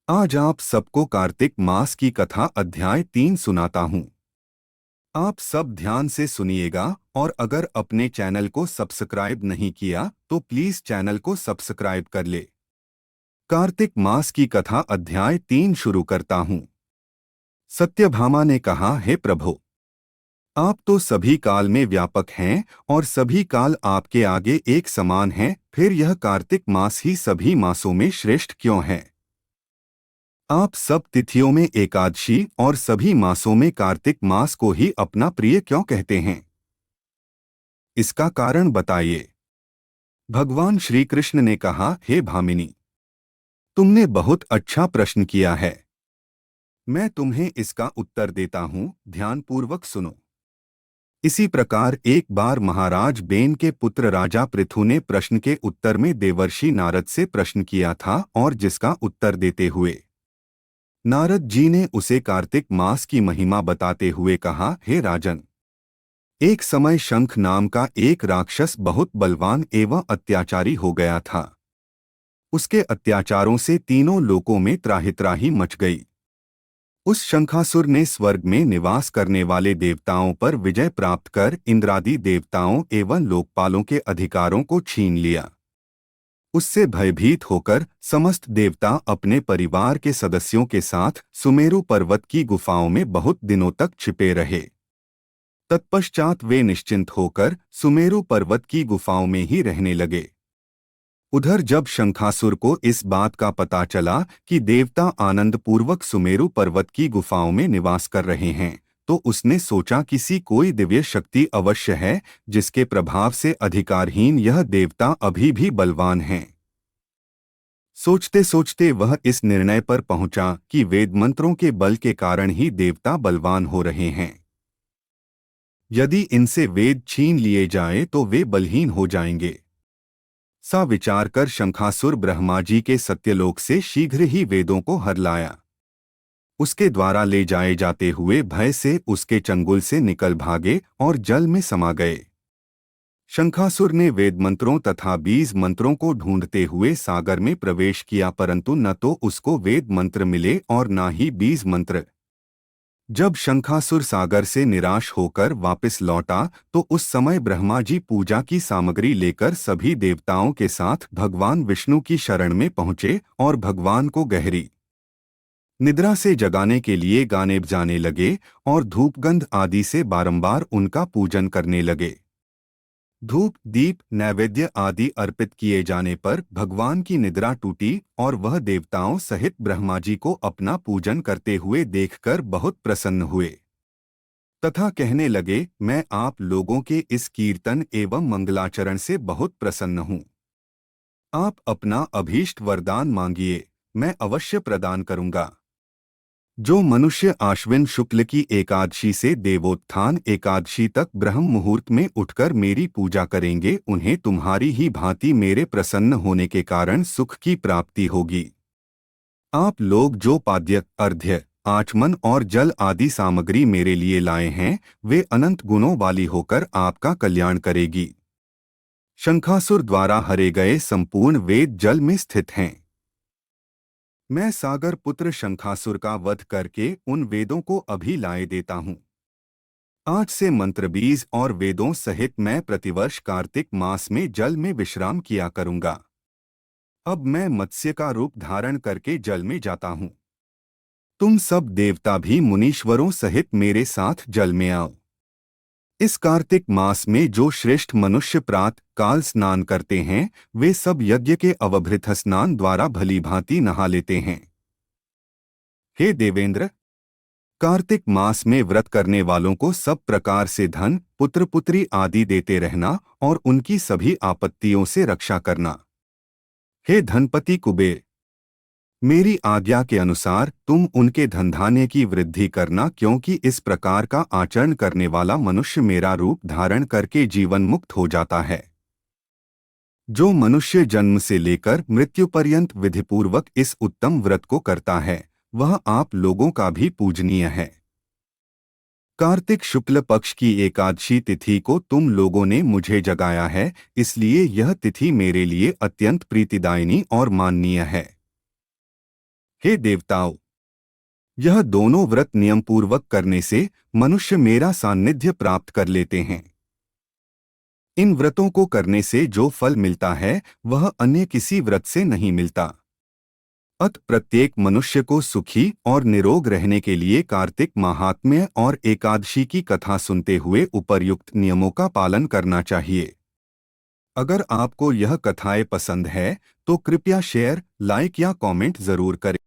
आज आप सबको कार्तिक मास की कथा अध्याय 3 सुनाता हूँ। आप सब ध्यान से सुनिएगा और अगर अपने चैनल को सब्सक्राइब नहीं किया तो प्लीज चैनल को सब्सक्राइब कर ले। कार्तिक मास की कथा अध्याय 3 शुरू करता हूँ। सत्यभामा ने कहा, हे प्रभु, आप तो सभी काल में व्यापक हैं और सभी काल आपके आगे एक समान हैं, फिर यह कार्तिक मास ही सभी मासों में श्रेष्ठ क्यों है? आप सब तिथियों में एकादशी और सभी मासों में कार्तिक मास को ही अपना प्रिय क्यों कहते हैं? इसका कारण बताइए। भगवान श्री कृष्ण ने कहा, हे भामिनी, तुमने बहुत अच्छा प्रश्न किया है। मैं तुम्हें इसका उत्तर देता हूँ, ध्यानपूर्वक सुनो। इसी प्रकार एक बार महाराज बेन के पुत्र राजा पृथु ने प्रश्न के उत्तर में देवर्षि नारद से प्रश्न किया था और जिसका उत्तर देते हुए नारद जी ने उसे कार्तिक मास की महिमा बताते हुए कहा, हे राजन, एक समय शंख नाम का एक राक्षस बहुत बलवान एवं अत्याचारी हो गया था। उसके अत्याचारों से तीनों लोकों में त्राहि मच गई। उस शंखासुर ने स्वर्ग में निवास करने वाले देवताओं पर विजय प्राप्त कर इंद्रादि देवताओं एवं लोकपालों के अधिकारों को छीन लिया। उससे भयभीत होकर समस्त देवता अपने परिवार के सदस्यों के साथ सुमेरु पर्वत की गुफाओं में बहुत दिनों तक छिपे रहे। तत्पश्चात वे निश्चिंत होकर सुमेरु पर्वत की गुफाओं में ही रहने लगे। उधर जब शंखासुर को इस बात का पता चला कि देवता आनंदपूर्वक सुमेरु पर्वत की गुफाओं में निवास कर रहे हैं, तो उसने सोचा किसी कोई दिव्य शक्ति अवश्य है जिसके प्रभाव से अधिकारहीन यह देवता अभी भी बलवान हैं। सोचते सोचते वह इस निर्णय पर पहुंचा कि वेद मंत्रों के बल के कारण ही देवता बलवान हो रहे हैं। यदि इनसे वेद छीन लिए जाए तो वे बलहीन हो जाएंगे। सा विचार कर शंखासुर ब्रह्मा जी के सत्यलोक से शीघ्र ही वेदों को हर लाया। उसके द्वारा ले जाए जाते हुए भय से उसके चंगुल से निकल भागे और जल में समा गए। शंखासुर ने वेद मंत्रों तथा बीज मंत्रों को ढूंढते हुए सागर में प्रवेश किया, परंतु न तो उसको वेद मंत्र मिले और न ही बीज मंत्र। जब शंखासुर सागर से निराश होकर वापस लौटा तो उस समय ब्रह्मा जी पूजा की सामग्री लेकर सभी देवताओं के साथ भगवान विष्णु की शरण में पहुंचे और भगवान को गहरी निद्रा से जगाने के लिए गाने बजाने लगे और धूपगंध आदि से बारंबार उनका पूजन करने लगे। धूप दीप नैवेद्य आदि अर्पित किए जाने पर भगवान की निद्रा टूटी और वह देवताओं सहित ब्रह्मा जी को अपना पूजन करते हुए देखकर बहुत प्रसन्न हुए तथा कहने लगे, मैं आप लोगों के इस कीर्तन एवं मंगलाचरण से बहुत प्रसन्न हूँ। आप अपना अभीष्ट वरदान मांगिए, मैं अवश्य प्रदान करूँगा। जो मनुष्य आश्विन शुक्ल की एकादशी से देवोत्थान एकादशी तक ब्रह्म मुहूर्त में उठकर मेरी पूजा करेंगे, उन्हें तुम्हारी ही भांति मेरे प्रसन्न होने के कारण सुख की प्राप्ति होगी। आप लोग जो पाद्य अर्घ्य आचमन और जल आदि सामग्री मेरे लिए लाए हैं, वे अनंत गुणों वाली होकर आपका कल्याण करेगी। शंखासुर द्वारा हरे गए संपूर्ण वेद जल में स्थित हैं। मैं सागर पुत्र शंखासुर का वध करके उन वेदों को अभी लाए देता हूँ। आज से मंत्रबीज और वेदों सहित मैं प्रतिवर्ष कार्तिक मास में जल में विश्राम किया करूँगा। अब मैं मत्स्य का रूप धारण करके जल में जाता हूँ। तुम सब देवता भी मुनीश्वरों सहित मेरे साथ जल में आओ। इस कार्तिक मास में जो श्रेष्ठ मनुष्य प्रातः काल स्नान करते हैं, वे सब यज्ञ के अवभृत स्नान द्वारा भली भांति नहा लेते हैं। हे देवेंद्र, कार्तिक मास में व्रत करने वालों को सब प्रकार से धन पुत्र पुत्री आदि देते रहना और उनकी सभी आपत्तियों से रक्षा करना। हे धनपति कुबेर, मेरी आज्ञा के अनुसार तुम उनके धनधान्य की वृद्धि करना, क्योंकि इस प्रकार का आचरण करने वाला मनुष्य मेरा रूप धारण करके जीवन मुक्त हो जाता है। जो मनुष्य जन्म से लेकर मृत्यु पर्यंत विधिपूर्वक इस उत्तम व्रत को करता है, वह आप लोगों का भी पूजनीय है। कार्तिक शुक्ल पक्ष की एकादशी तिथि को तुम लोगों ने मुझे जगाया है, इसलिए यह तिथि मेरे लिए अत्यंत प्रीतिदायिनी और माननीय है। हे देवताओं, यह दोनों व्रत नियमपूर्वक करने से मनुष्य मेरा सान्निध्य प्राप्त कर लेते हैं। इन व्रतों को करने से जो फल मिलता है वह अन्य किसी व्रत से नहीं मिलता। अत प्रत्येक मनुष्य को सुखी और निरोग रहने के लिए कार्तिक महात्म्य और एकादशी की कथा सुनते हुए उपर्युक्त नियमों का पालन करना चाहिए। अगर आपको यह कथाएं पसंद है तो कृपया शेयर, लाइक या कमेंट जरूर करें।